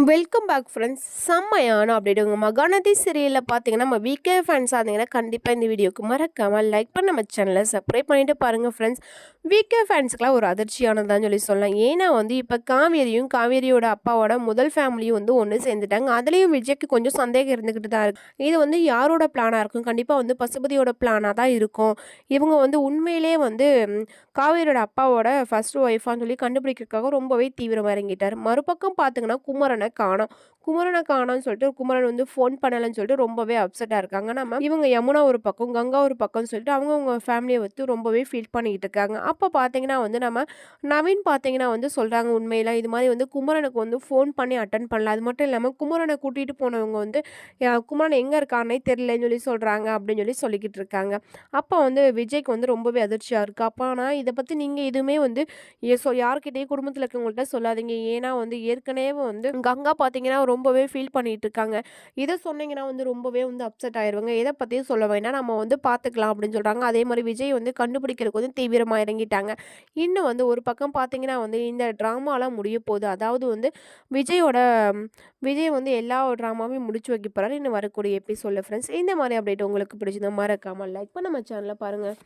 Welcome back friends. செம்மையான அப்டேட்டுங்க. மகாநதி சீரியலில் பார்த்தீங்கன்னா, நம்ம விகே ஃபேன்ஸாக இருந்தீங்கன்னா கண்டிப்பாக இந்த வீடியோக்கு மறக்காமல் லைக் பண்ண நம்ம சேனலை சப்ஸ்கிரைப் பண்ணிட்டு பாருங்கள் ஃப்ரெண்ட்ஸ். விகே ஃபேன்ஸுக்குலாம் ஒரு அதிர்ச்சியானதான்னு சொல்லலாம். ஏன்னா இப்போ காவேரியும் காவேரியோட அப்பாவோட முதல் ஃபேமிலியும் ஒன்று சேர்ந்துட்டாங்க. அதுலேயும் விஜய்க்கு கொஞ்சம் சந்தேகம் இருந்துக்கிட்டு தான் இருக்குது. இது யாரோட பிளானாக இருக்கும்? கண்டிப்பாக பசுபதியோட பிளானாக தான் இருக்கும். இவங்க உண்மையிலே காவேரியோட அப்பாவோட ஃபர்ஸ்ட் ஒய்ஃபான்னு சொல்லி கண்டுபிடிக்கிறதுக்காக ரொம்பவே தீவிரமாக இறங்கிட்டார். மறுபக்கம் பார்த்தீங்கன்னா குமரனை காணோம்னு சொல்லிட்டு குமரன் ஃபோன் பண்ணலைன்னு சொல்லிட்டு ரொம்பவே அப்செட்டாக இருக்காங்க. இவங்க யமுனா ஒரு பக்கம், கங்கா ஒரு பக்கம்னு சொல்லிட்டு அவங்க ஃபேமிலியை ரொம்பவே ஃபீல் பண்ணிக்கிட்டு இருக்காங்க. அப்போ பார்த்தீங்கன்னா நம்ம நவீன் பார்த்தீங்கன்னா சொல்கிறாங்க உண்மையில இது மாதிரி குமரனுக்கு ஃபோன் பண்ணி அட்டன் பண்ணல. அது மட்டும் இல்லாமல் குமரனை கூட்டிகிட்டு போனவங்க குமரன் எங்கே இருக்கானே தெரியலன்னு சொல்லி சொல்கிறாங்க அப்படின்னு சொல்லிக்கிட்டு இருக்காங்க. அப்போ விஜய்க்கு ரொம்பவே அதிர்ச்சியாக இருக்குது. அப்போ ஆனால் இதை பற்றி நீங்கள் எதுவுமே யார்கிட்டயும் குடும்பத்தில் இருக்கவங்கள்ட்ட சொல்லாதீங்க. ஏன்னா ஏற்கனவே கங்கா பார்த்தீங்கன்னா ரொம்பவே ஃபீல் பண்ணிட்டு இருக்காங்க. இதை சொன்னீங்கன்னா ரொம்பவே அப்செட் ஆயிருவாங்க. எதை பற்றியும் சொல்ல வேண்டாம், நம்ம பார்த்துக்கலாம் அப்படின்னு சொல்கிறாங்க. அதே மாதிரி விஜய் கண்டுபிடிக்கிறதுக்கு தீவிரமாக இறங்கிட்டாங்க. இன்னும் ஒரு பக்கம் பார்த்தீங்கன்னா இந்த ட்ராமாலாம் முடிய போகுது. அதாவது விஜயோட விஜய் எல்லா ட்ராமாவையும் முடிச்சு வைக்க போகிறாரு இன்னும் வரக்கூடிய எபிசோடில் ஃப்ரெண்ட்ஸ். இந்த மாதிரி அப்டேட் உங்களுக்கு பிடிச்சிருந்தா மறக்காமல் லைக் பண்ண நம்ம சேனலை பாருங்கள்.